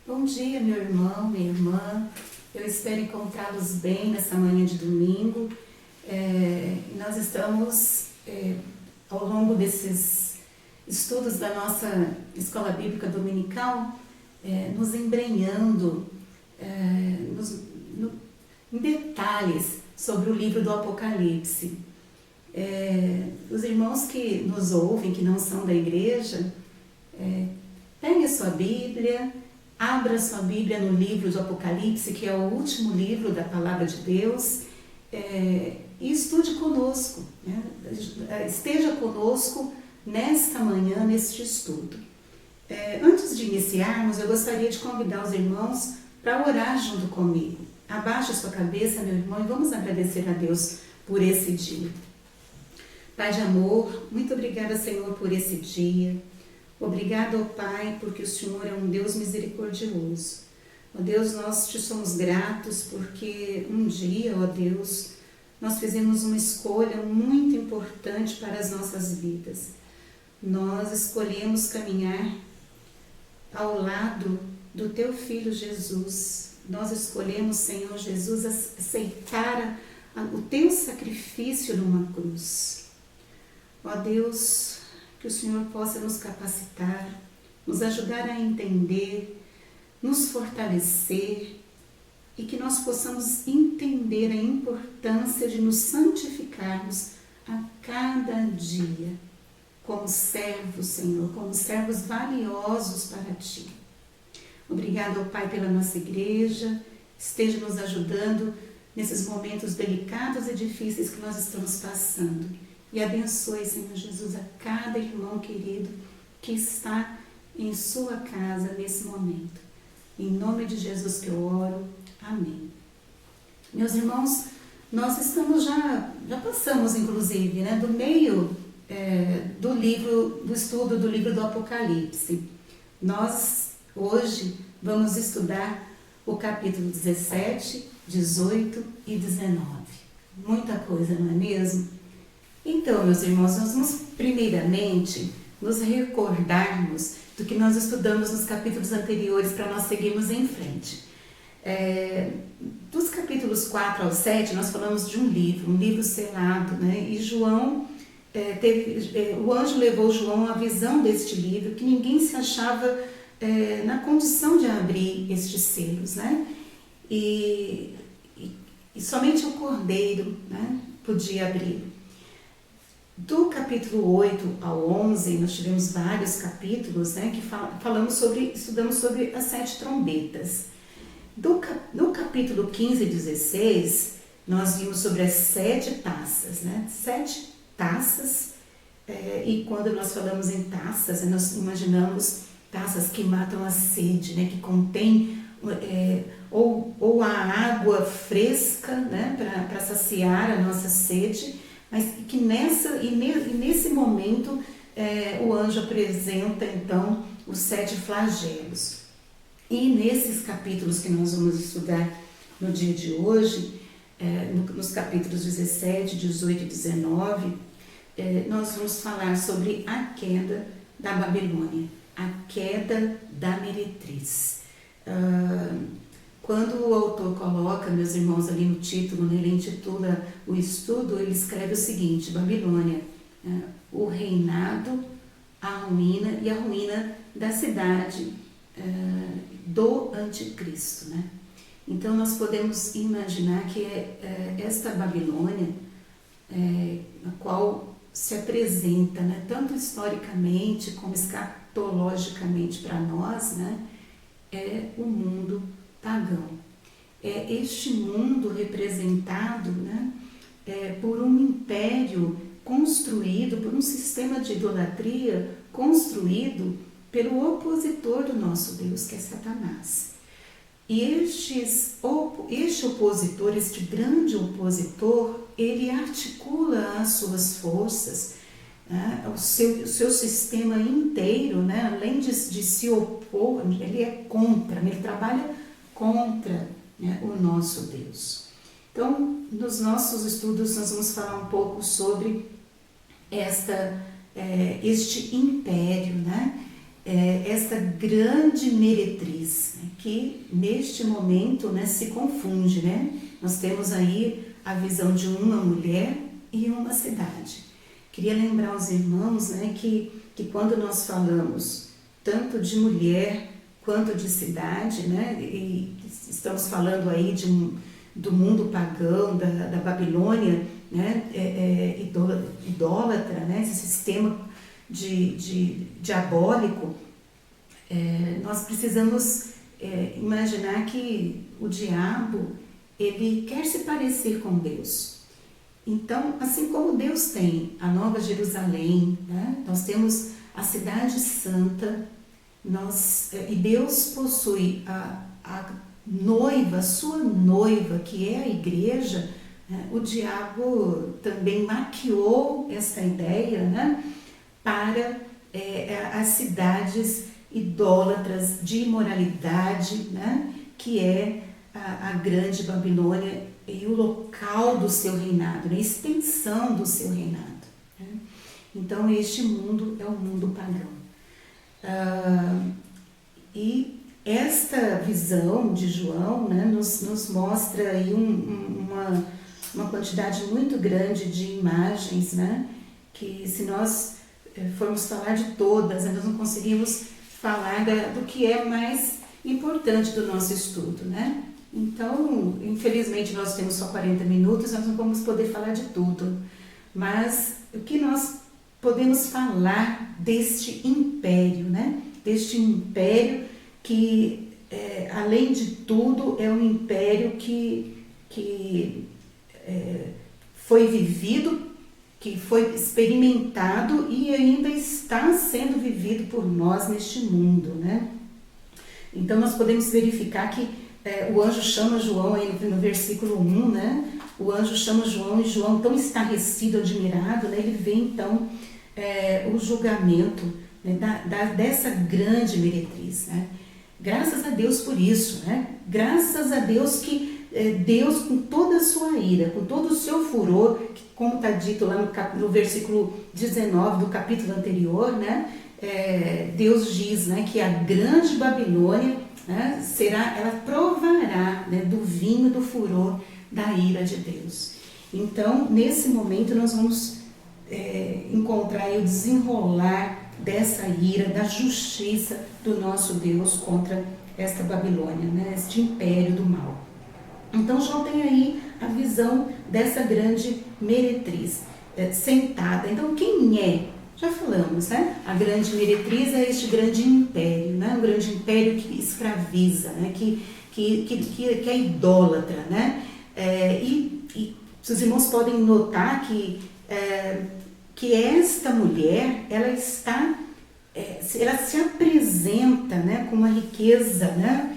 Bom dia, meu irmão, minha irmã. Eu espero encontrá-los bem nessa manhã de domingo. Nós estamos, ao longo desses estudos da nossa Escola Bíblica Dominical, nos embrenhando em detalhes sobre o livro do Apocalipse. Os irmãos que nos ouvem, que não são da igreja, pegue a sua Bíblia, abra sua Bíblia no livro do Apocalipse, que é o último livro da Palavra de Deus, e estude conosco, né? Esteja conosco nesta manhã, neste estudo. Antes de iniciarmos, eu gostaria de convidar os irmãos para orar junto comigo. Abaixe a sua cabeça, meu irmão, e vamos agradecer a Deus por esse dia. Pai de amor, muito obrigada, Senhor, por esse dia. Obrigado, ó Pai, porque o Senhor é um Deus misericordioso. Ó Deus, nós te somos gratos porque um dia, ó Deus, nós fizemos uma escolha muito importante para as nossas vidas. Nós escolhemos caminhar ao lado do Teu Filho Jesus. Nós escolhemos, Senhor Jesus, aceitar o Teu sacrifício numa cruz. Ó Deus, que o Senhor possa nos capacitar, nos ajudar a entender, nos fortalecer e que nós possamos entender a importância de nos santificarmos a cada dia como servos, Senhor, como servos valiosos para Ti. Obrigado, ó Pai, pela nossa igreja, esteja nos ajudando nesses momentos delicados e difíceis que nós estamos passando. E abençoe, Senhor Jesus, a cada irmão querido que está em sua casa nesse momento. Em nome de Jesus que eu oro. Amém. Meus irmãos, nós estamos já passamos, inclusive, né, do meio do estudo do livro do Apocalipse. Nós, hoje, vamos estudar o capítulo 17, 18 e 19. Muita coisa, não é mesmo? Então, meus irmãos, nós vamos primeiramente nos recordarmos do que nós estudamos nos capítulos anteriores para nós seguirmos em frente. Dos capítulos 4 ao 7, nós falamos de um livro selado, né? E João, o anjo levou João à visão deste livro, que ninguém se achava na condição de abrir estes selos, né? E somente o Cordeiro, né, podia abrir. Do capítulo 8 ao 11, nós tivemos vários capítulos, né, que estudamos sobre as 7 trombetas. No capítulo 15 e 16, nós vimos sobre as 7 taças, né, 7 taças, e quando nós falamos em taças, nós imaginamos taças que matam a sede, né, que contém ou a água fresca, né, para saciar a nossa sede, mas que nesse momento o anjo apresenta então os 7 flagelos. E nesses capítulos que nós vamos estudar no dia de hoje, nos capítulos 17, 18 e 19, nós vamos falar sobre a queda da Babilônia, a queda da meretriz. Quando o autor coloca, meus irmãos, ali no título, né, ele intitula o estudo, ele escreve o seguinte: Babilônia, o reinado, a ruína e a ruína da cidade do anticristo, né? Então nós podemos imaginar que esta Babilônia, a qual se apresenta, né, tanto historicamente como escatologicamente para nós, né, é o mundo pagão. É este mundo representado, né, por um império construído, por um sistema de idolatria construído pelo opositor do nosso Deus, que é Satanás. E este opositor, este grande opositor, ele articula as suas forças, né, o seu sistema inteiro, né, além de se opor, ele é contra, ele trabalha contra, né, o nosso Deus. Então, nos nossos estudos nós vamos falar um pouco sobre este império, né, esta grande meretriz, né, que neste momento, né, se confunde, né? Nós temos aí a visão de uma mulher e uma cidade. Queria lembrar aos irmãos, né, que quando nós falamos tanto de mulher quanto de cidade, né, e estamos falando aí do mundo pagão, da Babilônia, né, idólatra, né, esse sistema diabólico, nós precisamos imaginar que o diabo, ele quer se parecer com Deus. Então, assim como Deus tem a Nova Jerusalém, né, nós temos a Cidade Santa, e Deus possui a noiva, a sua noiva, que é a igreja, né, o diabo também maquiou essa ideia, né, para as cidades idólatras de imoralidade, né, que é a grande Babilônia e o local do seu reinado, né, a extensão do seu reinado. Né? Então, este mundo é o mundo pagão. E esta visão de João, né, nos mostra aí uma quantidade muito grande de imagens, né, que se nós formos falar de todas, nós não conseguimos falar do que é mais importante do nosso estudo, né? Então, infelizmente nós temos só 40 minutos, nós não vamos poder falar de tudo, mas o que nós podemos falar deste império, né? Deste império que, além de tudo, é um império que foi vivido, que foi experimentado e ainda está sendo vivido por nós neste mundo, né? Então, nós podemos verificar que o anjo chama João, aí no versículo 1, né? O anjo chama João e João, tão estarrecido, admirado, né? Ele vê, então, o julgamento, né, dessa grande meretriz, né? Graças a Deus por isso, né? Graças a Deus que Deus, com toda a sua ira, com todo o seu furor, que, como está dito lá no versículo 19 do capítulo anterior, né? Deus diz, né, que a grande Babilônia, né, ela provará, né, do vinho do furor da ira de Deus. Então, nesse momento, nós vamos encontrar o desenrolar dessa ira, da justiça do nosso Deus contra esta Babilônia, né, este império do mal. Então, João tem aí a visão dessa grande meretriz sentada. Então, quem é? Já falamos, né? A grande meretriz é este grande império, né? Um grande império que escraviza, né? Que é idólatra, né? E os irmãos podem notar que esta mulher, ela se apresenta, né, com uma riqueza, né,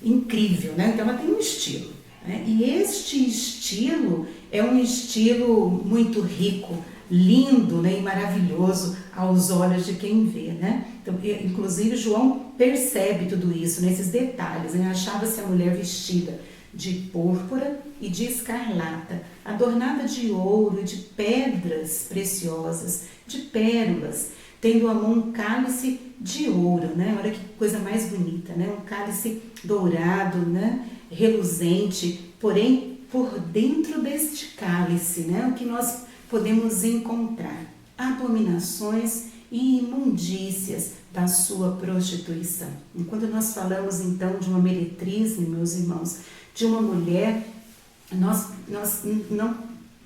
incrível, né? Então ela tem um estilo, né? E este estilo é um estilo muito rico, lindo, né, e maravilhoso aos olhos de quem vê, né? Então, inclusive João percebe tudo isso, nesses detalhes, né? Achava-se a mulher vestida de púrpura e de escarlata, adornada de ouro e de pedras preciosas, de pérolas, tendo à mão um cálice de ouro, né? Olha que coisa mais bonita, né? Um cálice dourado, né? Reluzente, porém, por dentro deste cálice, né? O que nós podemos encontrar? Abominações e imundícias da sua prostituição. Enquanto nós falamos, então, de uma meretriz, meus irmãos, de uma mulher, nós não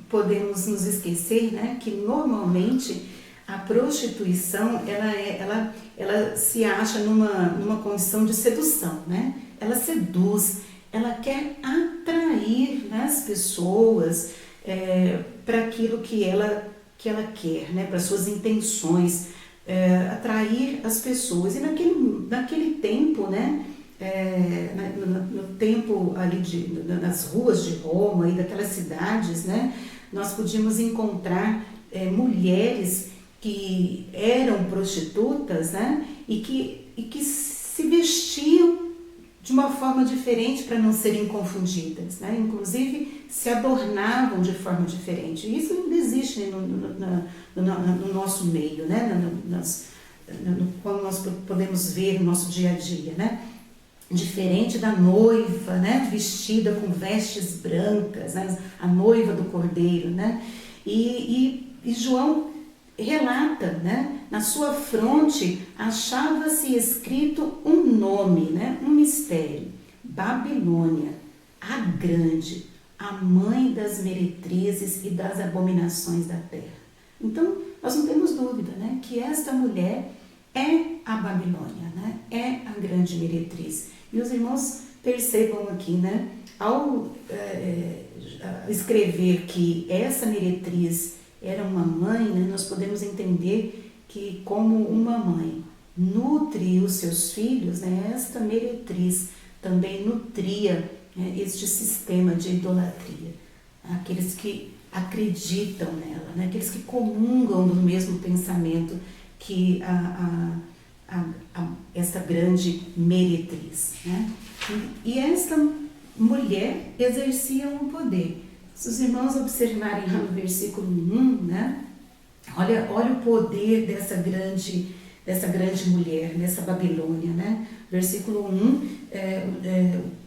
podemos nos esquecer, né, que normalmente a prostituição, ela se acha numa condição de sedução, né? Ela seduz, ela quer atrair, né, as pessoas para aquilo que ela quer, né, para suas intenções, atrair as pessoas. E naquele tempo, né, no tempo ali nas ruas de Roma e daquelas cidades, né, nós podíamos encontrar mulheres que eram prostitutas, né, e que se vestiam de uma forma diferente para não serem confundidas, né? Inclusive se adornavam de forma diferente. Isso ainda existe no nosso meio, né? Como nós podemos ver no nosso dia a dia, né? diferente da noiva, né, vestida com vestes brancas, né, a noiva do Cordeiro, né, e João relata, né, na sua fronte achava-se escrito um nome, né, um mistério: Babilônia, a grande, a mãe das meretrizes e das abominações da terra. Então, nós não temos dúvida, né, que esta mulher é a Babilônia, né, é a grande meretriz. E os irmãos percebam aqui, né, ao escrever que essa meretriz era uma mãe, né, nós podemos entender que, como uma mãe nutre os seus filhos, né, esta meretriz também nutria, né, este sistema de idolatria. Aqueles que acreditam nela, né, aqueles que comungam do mesmo pensamento que esta grande meretriz, né? E esta mulher exercia um poder. Se os irmãos observarem lá no versículo 1, né? Olha o poder dessa grande mulher, dessa Babilônia, né? Versículo 1,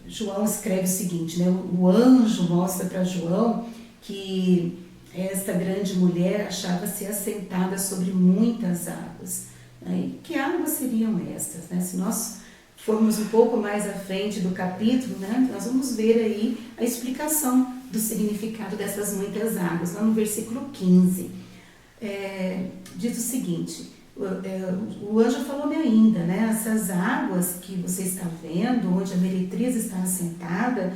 João escreve o seguinte, né? O anjo mostra para João que esta grande mulher achava-se assentada sobre muitas águas. E que águas seriam estas, né? Se nós formos um pouco mais à frente do capítulo, né, nós vamos ver aí a explicação do significado dessas muitas águas. Lá no versículo 15, diz o seguinte: o anjo falou-me ainda, né, essas águas que você está vendo, onde a meretriz está assentada,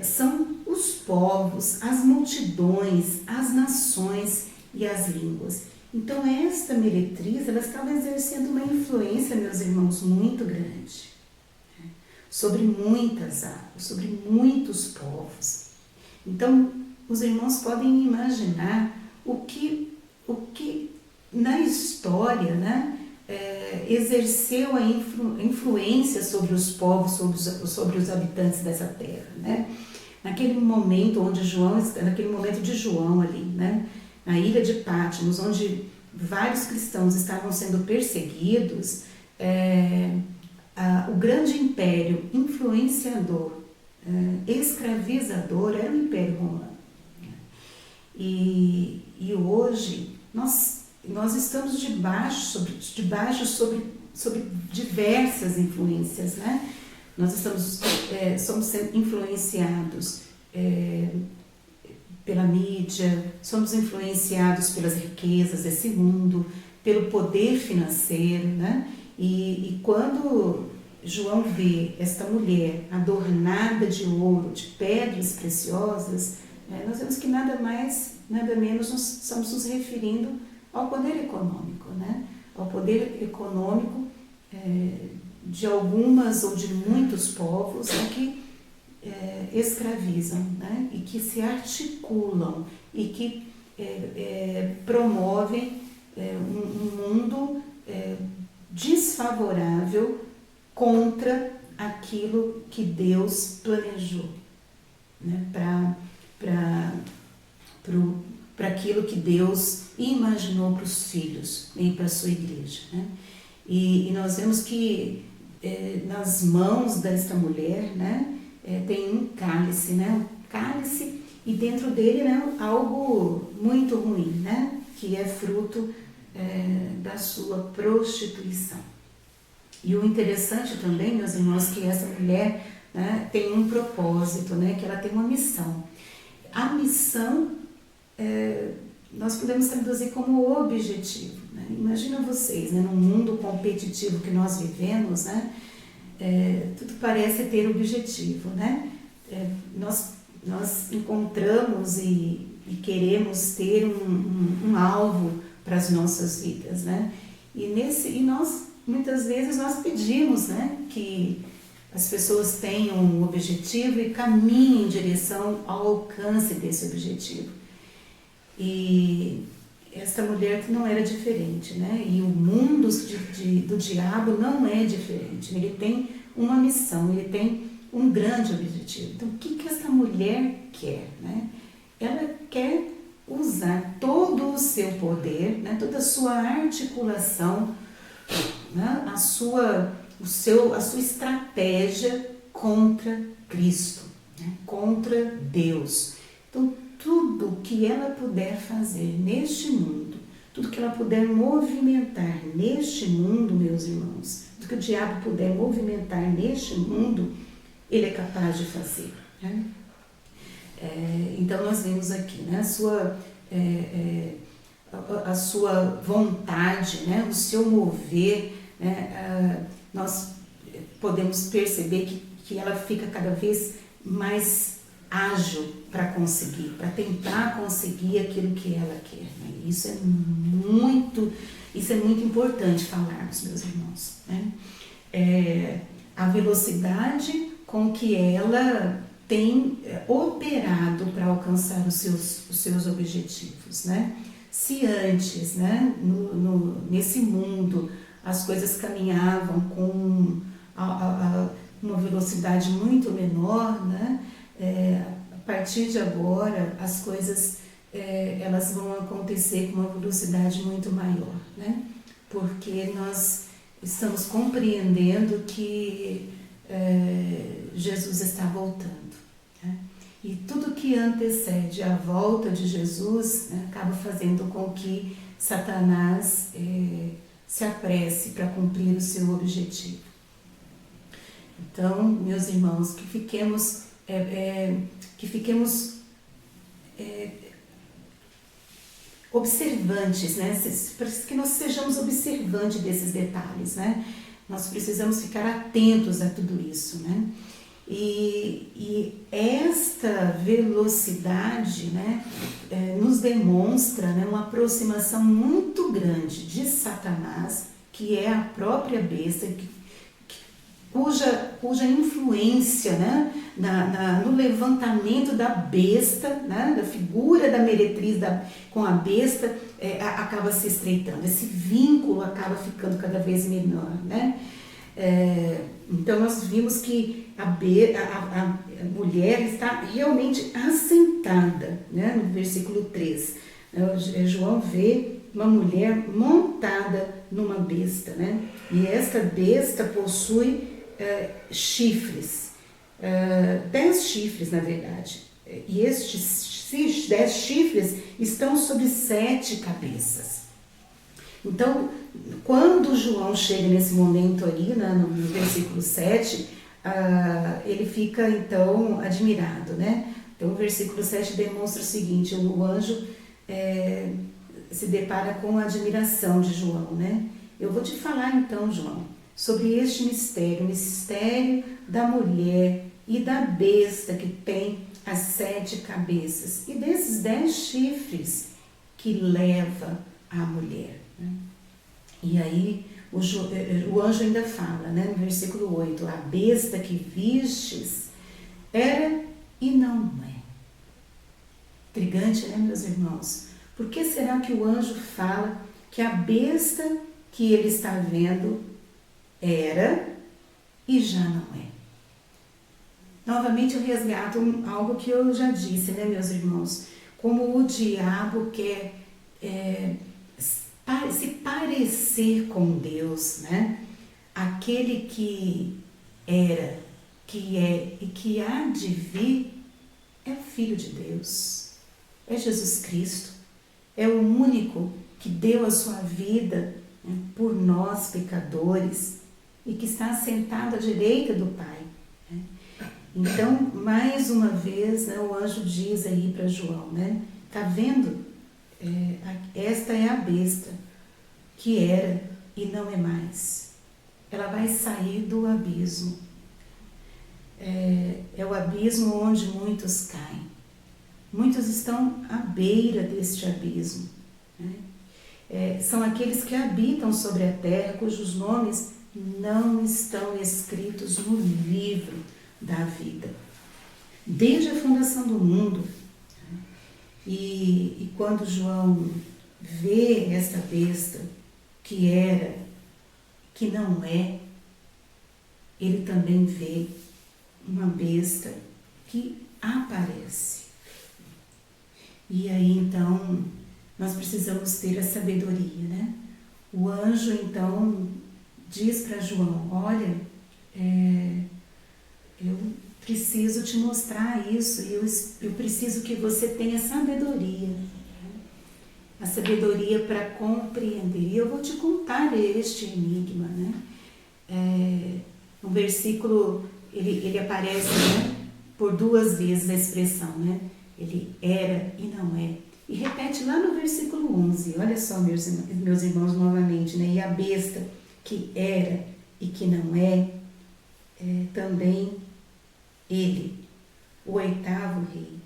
são os povos, as multidões, as nações e as línguas. Então, esta meretriz, ela estava exercendo uma influência, meus irmãos, muito grande, né, sobre muitas águas, sobre muitos povos. Então, os irmãos podem imaginar o que na história, né, exerceu a influência sobre os povos, sobre os habitantes dessa terra, né? Naquele momento naquele momento de João ali, né, na ilha de Patmos, onde vários cristãos estavam sendo perseguidos, o grande império influenciador, escravizador, era o Império Romano. E hoje nós estamos debaixo sobre diversas influências, né? Nós somos sendo influenciados pela mídia, somos influenciados pelas riquezas desse mundo, pelo poder financeiro, né? E quando João vê esta mulher adornada de ouro, de pedras preciosas, nós vemos que nada mais, nada menos estamos nos referindo ao poder econômico, né? Ao poder econômico de algumas ou de muitos povos, né, que escravizam, né, e que se articulam e que promovem um mundo desfavorável contra aquilo que Deus planejou, né, para aquilo que Deus imaginou para os filhos e para a sua igreja, né? E nós vemos que nas mãos desta mulher, né, tem um cálice, né, e dentro dele, né, algo muito ruim, né, que é fruto da sua prostituição. E o interessante também, meus irmãos, que essa mulher, né, tem um propósito, né, que ela tem uma missão. A missão nós podemos traduzir como objetivo, né? Imagina vocês, né, num mundo competitivo que nós vivemos, né, tudo parece ter objetivo, né? Nós encontramos e queremos ter um alvo para as nossas vidas, né? E nós, muitas vezes, nós pedimos, né, que as pessoas tenham um objetivo e caminhem em direção ao alcance desse objetivo. E esta mulher não era diferente, né? E o mundo do diabo não é diferente. Ele tem uma missão, ele tem um grande objetivo. Então, o que essa mulher quer, né? Ela quer usar todo o seu poder, né? Toda a sua articulação, né? A sua a sua estratégia contra Cristo, né? Contra Deus. Então, tudo que ela puder fazer neste mundo, tudo que ela puder movimentar neste mundo, meus irmãos, tudo que o diabo puder movimentar neste mundo, ele é capaz de fazer, né? Então, nós vemos aqui, né, a sua vontade, né, o seu mover, né, nós podemos perceber que ela fica cada vez mais ágil para tentar conseguir aquilo que ela quer, né? Isso é muito importante falarmos, meus irmãos, né? A velocidade com que ela tem operado para alcançar os seus objetivos, né? Se antes, né, nesse mundo, as coisas caminhavam com uma velocidade muito menor, né? A partir de agora, as coisas elas vão acontecer com uma velocidade muito maior, né? Porque nós estamos compreendendo que Jesus está voltando, né? E tudo que antecede a volta de Jesus, né, acaba fazendo com que Satanás se apresse para cumprir o seu objetivo. Então, meus irmãos, que fiquemos observantes, né? Para que nós sejamos observantes desses detalhes, né? Nós precisamos ficar atentos a tudo isso, né? E esta velocidade, né, nos demonstra, né, uma aproximação muito grande de Satanás, que é a própria besta, cuja influência, né, no levantamento da besta, né, da figura da meretriz com a besta, acaba se estreitando. Esse vínculo acaba ficando cada vez menor, né? Então nós vimos que a mulher está realmente assentada, né, no versículo 3. João vê uma mulher montada numa besta, né? E esta besta possui chifres, 10 chifres na verdade, e estes 10 chifres estão sobre 7 cabeças. Então, quando João chega nesse momento ali, né, no versículo 7, ele fica então admirado, né? Então o versículo 7 demonstra o seguinte: o anjo se depara com a admiração de João, né? Eu vou te falar então, João, sobre este mistério, o mistério da mulher e da besta que tem as 7 cabeças e desses 10 chifres que leva a mulher, né? E aí o anjo ainda fala, né, no versículo 8, a besta que vistes era e não é. Intrigante, né, meus irmãos? Por que será que o anjo fala que a besta que ele está vendo era e já não é? Novamente eu resgato algo que eu já disse, né, meus irmãos? Como o diabo quer se parecer com Deus, né? Aquele que era, que é e que há de vir é o Filho de Deus, é Jesus Cristo, é o único que deu a sua vida, né, por nós pecadores e que está assentado à direita do Pai, né? Então, mais uma vez, né, o anjo diz aí para João, né? Tá vendo? Esta é a besta que era e não é mais. Ela vai sair do abismo. É o abismo onde muitos caem. Muitos estão à beira deste abismo, né? São aqueles que habitam sobre a terra, cujos nomes não estão escritos no livro da vida, desde a fundação do mundo. E quando João vê essa besta que era, que não é, ele também vê uma besta que aparece. E aí então nós precisamos ter a sabedoria, né? O anjo então diz para João, olha, eu preciso te mostrar isso, e eu preciso que você tenha sabedoria, a sabedoria para compreender. E eu vou te contar este enigma, né? No versículo, ele aparece, né, por 2 vezes a expressão, né? Ele era e não é. E repete lá no versículo 11, olha só, meus irmãos, novamente, né? E a besta que era e que não é, também ele, o 8º rei,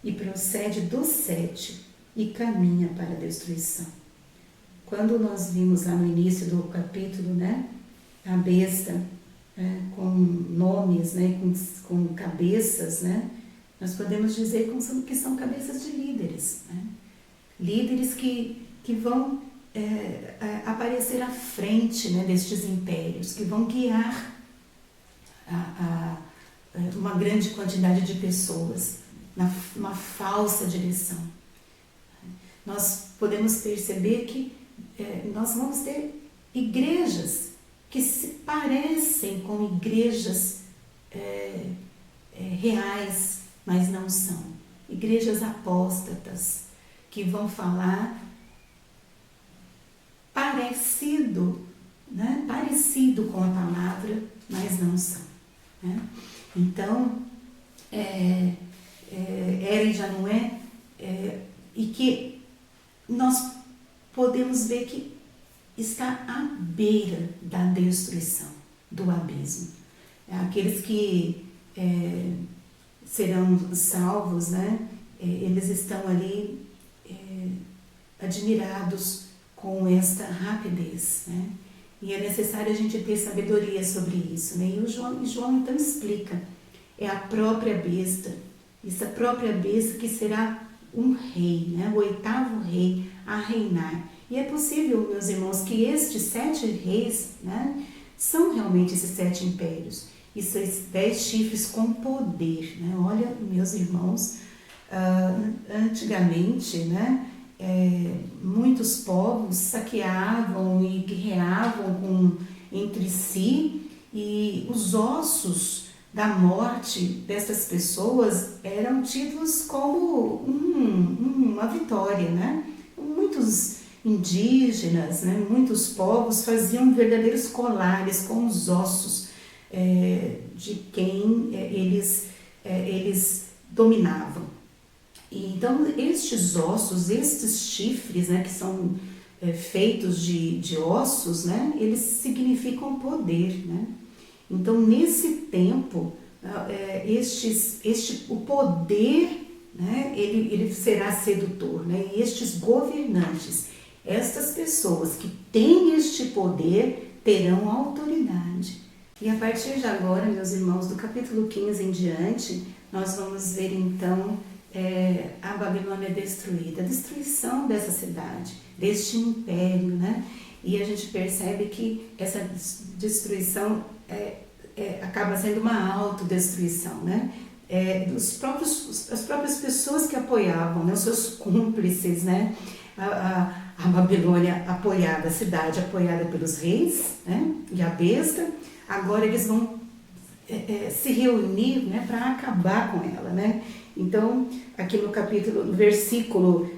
e procede do 7 e caminha para a destruição. Quando nós vimos lá no início do capítulo, né, a besta com nomes, né, com cabeças, né, nós podemos dizer que são cabeças de líderes, né, líderes que vão aparecer à frente, né, destes impérios, que vão guiar uma grande quantidade de pessoas numa falsa direção. Nós podemos perceber que nós vamos ter igrejas que se parecem com igrejas reais, mas não são. Igrejas apóstatas, que vão falar parecido, né? Parecido com a palavra, mas não são, né? Então, era e já não é, e que nós podemos ver que está à beira da destruição, do abismo. Aqueles que serão salvos, né? Eles estão ali admirados com esta rapidez, né? E é necessário a gente ter sabedoria sobre isso, né? E o João então explica, é a própria besta, essa própria besta que será um rei, né? O 8º rei a reinar. E é possível, meus irmãos, que estes 7 reis, né, são realmente esses 7 impérios, e esses 10 chifres com poder, né? Olha, meus irmãos, antigamente, né, muitos povos saqueavam e guerreavam entre si, e os ossos da morte dessas pessoas eram tidos como uma vitória, né? Muitos indígenas, né, muitos povos faziam verdadeiros colares com os ossos de quem eles dominavam. E então, estes ossos, estes chifres, né, que são feitos de ossos, né, eles significam poder, né? Então, nesse tempo, o poder, né, ele será sedutor, né? E estes governantes, estas pessoas que têm este poder, terão autoridade. E a partir de agora, meus irmãos, do capítulo 15 em diante, nós vamos ver então a Babilônia destruída, a destruição dessa cidade, deste império, né? E a gente percebe que essa destruição acaba sendo uma autodestruição, né? As próprias pessoas que apoiavam, né? Os seus cúmplices, né? A Babilônia apoiada, a cidade apoiada pelos reis, né? E a besta, agora eles vão se reunir, né? Para acabar com ela, né? Então, aqui no versículo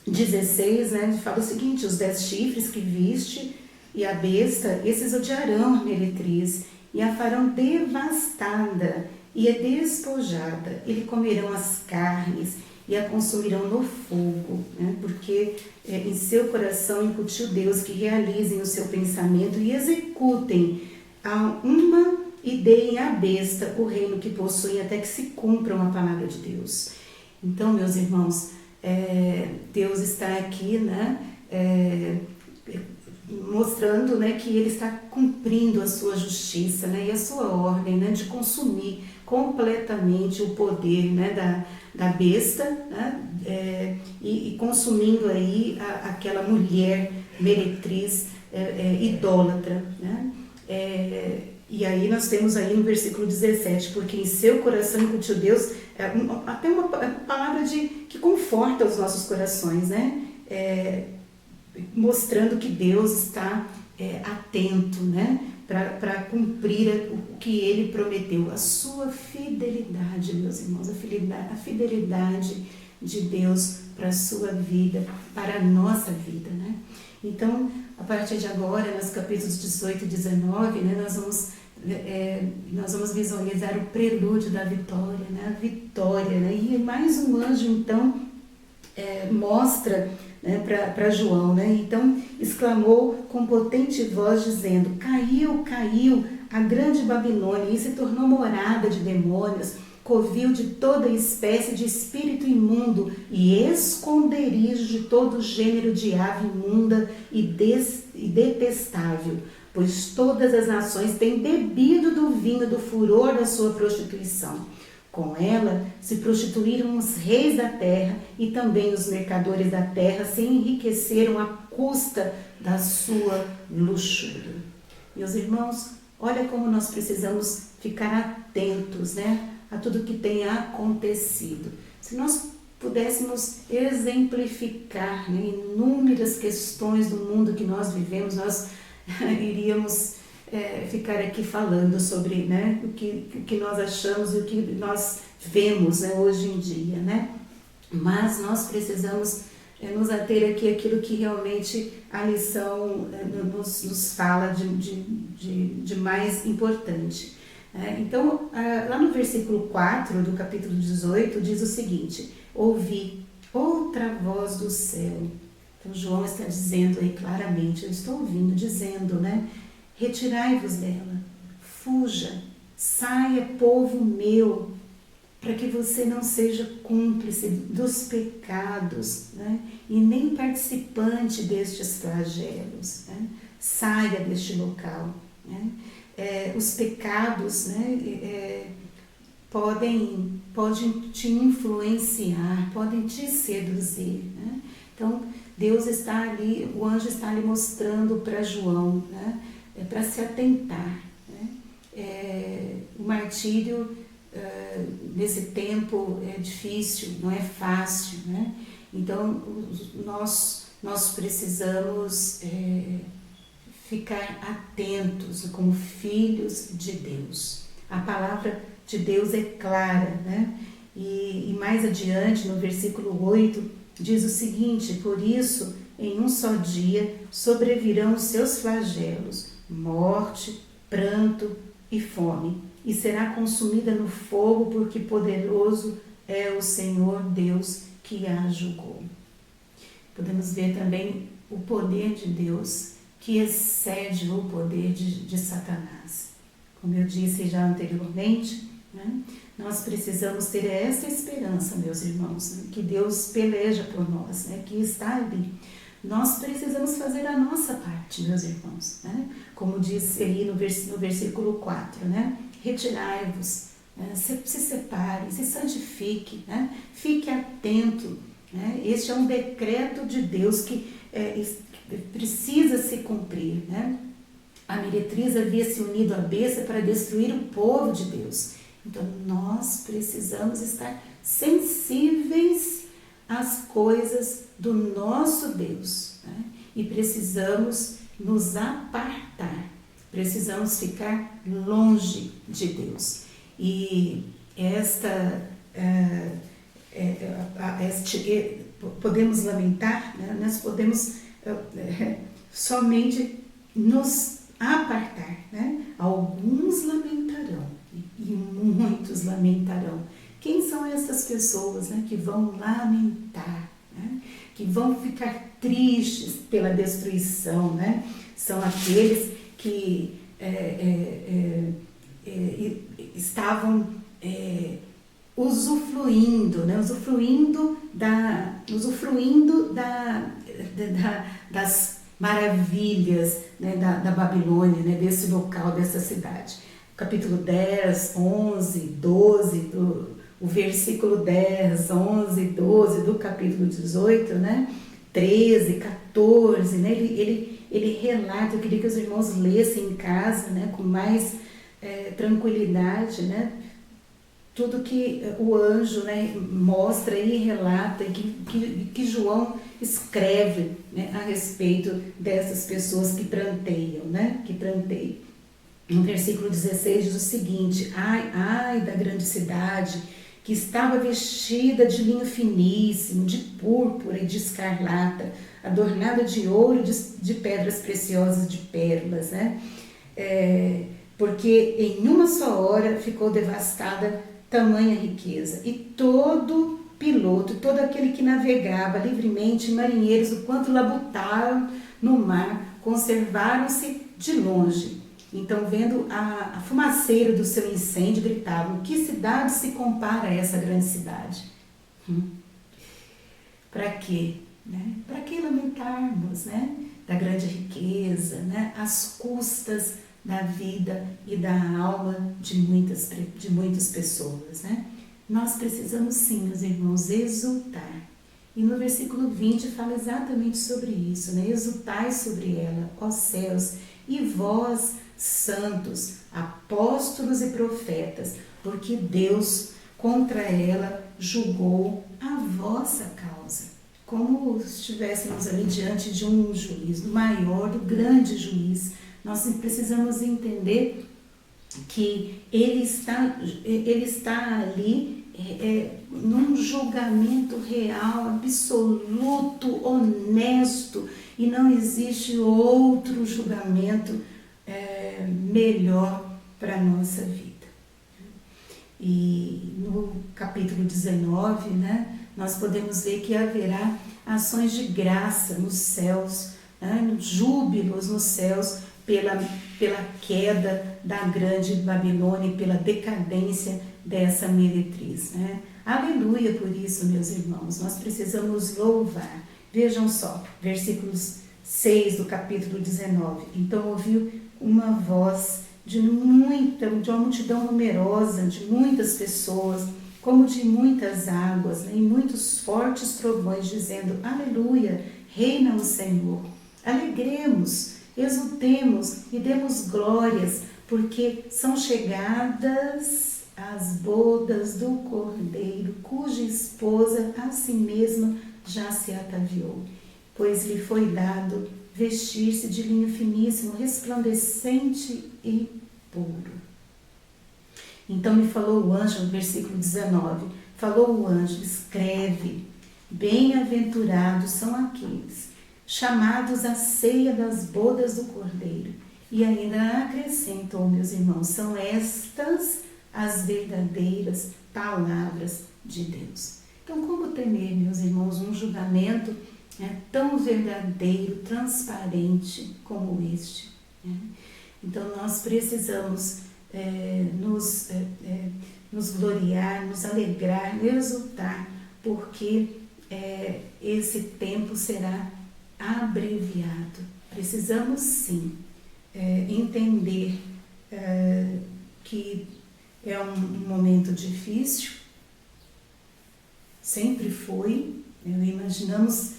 16, né, fala o seguinte: os 10 chifres que viste e a besta, esses odiarão a meretriz e a farão devastada e despojada, e lhe comerão as carnes e a consumirão no fogo, né, porque em seu coração incutiu Deus que realizem o seu pensamento e executem e deem à besta o reino que possuem até que se cumpram a palavra de Deus. Então, meus irmãos, Deus está aqui, né, mostrando, né, que Ele está cumprindo a sua justiça, né, e a sua ordem, né, de consumir completamente o poder, né, da besta, né, e consumindo aí aquela mulher meretriz idólatra, né. E aí nós temos aí no versículo 17, porque em seu coração incutiu Deus, até uma palavra que conforta os nossos corações, né? Mostrando que Deus está atento, né? Para cumprir o que Ele prometeu. A sua fidelidade, meus irmãos, a fidelidade de Deus para a sua vida, para a nossa vida, né? Então, a partir de agora, nos capítulos 18 e 19, né, nós vamos visualizar o prelúdio da vitória, né? A vitória, né? E mais um anjo, então, mostra, né, para João, né? Então exclamou com potente voz dizendo: caiu, caiu a grande Babilônia, e se tornou morada de demônios, covil de toda espécie de espírito imundo e esconderijo de todo gênero de ave imunda e detestável, pois todas as nações têm bebido do vinho do furor da sua prostituição. Com ela se prostituíram os reis da terra, e também os mercadores da terra se enriqueceram à custa da sua luxúria. Meus irmãos, olha como nós precisamos ficar atentos, né, a tudo que tem acontecido. Se nós pudéssemos exemplificar, né, inúmeras questões do mundo que nós vivemos, nós iríamos ficar aqui falando sobre, né, o que nós achamos e o que nós vemos, né, hoje em dia, né? Mas nós precisamos nos ater aqui àquilo que realmente a lição nos fala de mais importante. Então, lá no versículo 4 do capítulo 18, diz o seguinte: ouvi outra voz do céu. Então, João está dizendo aí claramente, eu estou ouvindo, dizendo, né? Retirai-vos dela, fuja, saia, povo meu, para que você não seja cúmplice dos pecados, né? E nem participante destes flagelos, né? Saia deste local, né? Os pecados, né, podem te influenciar, podem te seduzir, né? Então, Deus está ali, o anjo está ali mostrando para João, né, para se atentar, né? O martírio nesse tempo é difícil, não é fácil, né? Então, nós precisamos ficar atentos como filhos de Deus. A palavra de Deus é clara, né? E mais adiante, no versículo 8, diz o seguinte: por isso, em um só dia, sobrevirão os seus flagelos, morte, pranto e fome, e será consumida no fogo, porque poderoso é o Senhor Deus que a julgou. Podemos ver também o poder de Deus, que excede o poder de Satanás. Como eu disse já anteriormente, né, nós precisamos ter essa esperança, meus irmãos, né, que Deus peleja por nós, né, que está ali. Nós precisamos fazer a nossa parte, meus irmãos, né? Como disse aí no versículo 4, né? Retirai-vos, né? Se separe, se santifique, né? Fique atento, né? Este é um decreto de Deus que precisa se cumprir, né? A meretriz havia se unido à besta para destruir o povo de Deus. Então, nós precisamos estar sensíveis às coisas do nosso Deus, né? E precisamos nos apartar, precisamos ficar longe de Deus. E podemos lamentar, né? Nós podemos somente nos apartar, né? Alguns lamentarão e muitos lamentarão. Quem são essas pessoas, né, que vão lamentar, né, que vão ficar tristes pela destruição, né? São aqueles que estavam usufruindo, né? usufruindo das maravilhas, né, da Babilônia, né, desse local, dessa cidade. Capítulo 10, 11, 12, o versículo 10, 11, 12 do capítulo 18, né, 13, 14, né, ele relata. Eu queria que os irmãos lessem em casa, né, com mais tranquilidade, né, tudo que o anjo, né, mostra e relata, que João escreve, né, a respeito dessas pessoas que pranteiam, né, que pranteiam. No versículo 16 diz o seguinte: ai, ai da grande cidade, que estava vestida de linho finíssimo, de púrpura e de escarlata, adornada de ouro e de pedras preciosas, de pérolas, né? Porque em uma só hora ficou devastada tamanha riqueza, e todo piloto, todo aquele que navegava livremente, marinheiros, o quanto labutaram no mar, conservaram-se de longe. Então, vendo a fumaceira do seu incêndio, gritavam: que cidade se compara a essa grande cidade? Para quê? Né? Para que lamentarmos, né, da grande riqueza, né, às custas da vida e da alma de muitas pessoas, né? Nós precisamos sim, meus irmãos, exultar. E no versículo 20 fala exatamente sobre isso, né? Exultai sobre ela, ó céus, e vós, santos, apóstolos e profetas, porque Deus contra ela julgou a vossa causa. Como se estivéssemos ali diante de um juiz, do maior, do grande juiz. Nós precisamos entender que ele está ali num julgamento real, absoluto, honesto, e não existe outro julgamento melhor para a nossa vida. E no capítulo 19, né, nós podemos ver que haverá ações de graça nos céus, né, júbilos nos céus, pela queda da grande Babilônia e pela decadência dessa meretriz, né? Aleluia por isso, meus irmãos, nós precisamos louvar. Vejam só, versículos 6 do capítulo 19. Então ouviu uma voz de uma multidão numerosa, de muitas pessoas, como de muitas águas, né? E muitos fortes trovões, dizendo: aleluia, reina o Senhor. Alegremos, exultemos e demos glórias, porque são chegadas as bodas do Cordeiro, cuja esposa a si mesma já se ataviou, pois lhe foi dado vestir-se de linho finíssimo, resplandecente e puro. Então me falou o anjo, no versículo 19, falou o anjo: escreve, bem-aventurados são aqueles chamados à ceia das bodas do Cordeiro. E ainda acrescentou, meus irmãos, são estas as verdadeiras palavras de Deus. Então, como temer, meus irmãos, um julgamento tão verdadeiro, transparente como este? Então, nós precisamos nos gloriar, nos alegrar, exultar, porque esse tempo será abreviado. Precisamos sim entender que é um momento difícil, sempre foi. Imaginamos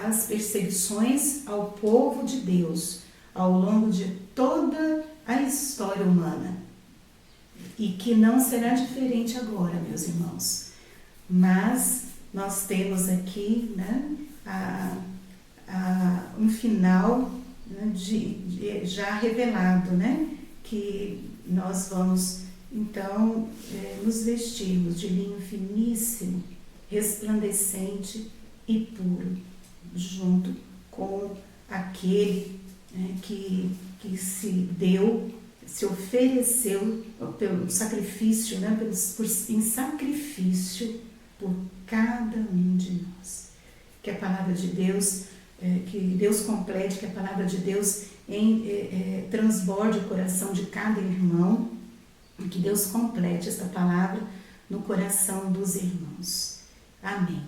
as perseguições ao povo de Deus ao longo de toda a história humana, e que não será diferente agora, meus irmãos. Mas nós temos aqui, né, um final, né, já revelado, né, que nós vamos então nos vestirmos de linho finíssimo, resplandecente e puro, junto com aquele, né, que se deu, se ofereceu pelo sacrifício, né, em sacrifício por cada um de nós. Que a palavra de Deus, que Deus complete, que a palavra de Deus transborde o coração de cada irmão, e que Deus complete esta palavra no coração dos irmãos. Amém.